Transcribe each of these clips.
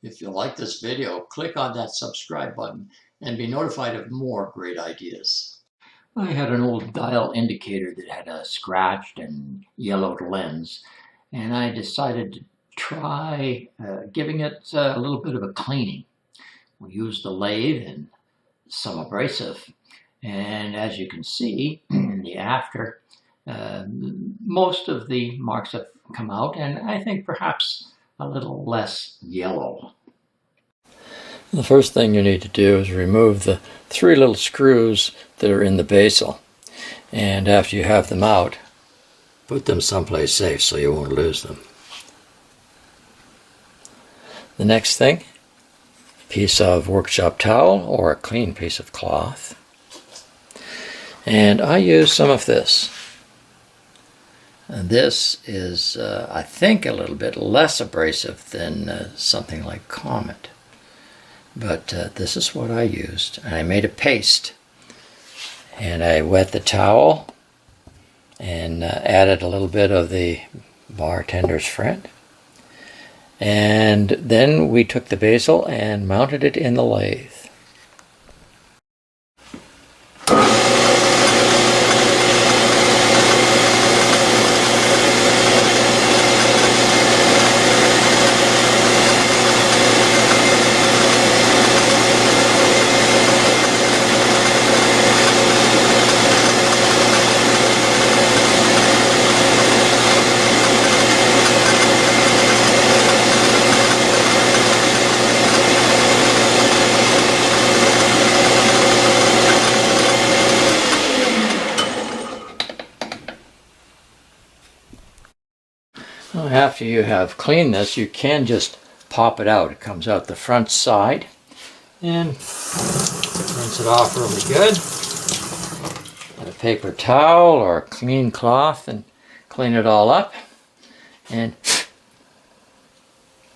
If you like this video, click on that subscribe button and be notified of more great ideas. I had an old dial indicator that had a scratched and yellowed lens, and I decided to try giving it a little bit of a cleaning. We used the lathe and some abrasive, and as you can see in the after, most of the marks have come out, and I think perhaps a little less yellow. The first thing you need to do is remove the 3 little screws that are in the basial, and after you have them out, put them someplace safe so you won't lose them. The next thing, a piece of workshop towel or a clean piece of cloth, and I use some of this. And this is, I think, a little bit less abrasive than something like Comet. But this is what I used. I made a paste. And I wet the towel and added a little bit of the bartender's friend. And then we took the basial and mounted it in the lathe. After you have cleaned this, you can just pop it out. It comes out the front side, and rinse it off really good. Get a paper towel or a clean cloth and clean it all up, and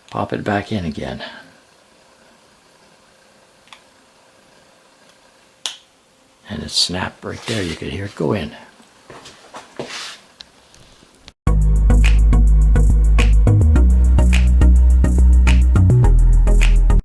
pop it back in again. And it snapped right there. You could hear it go in.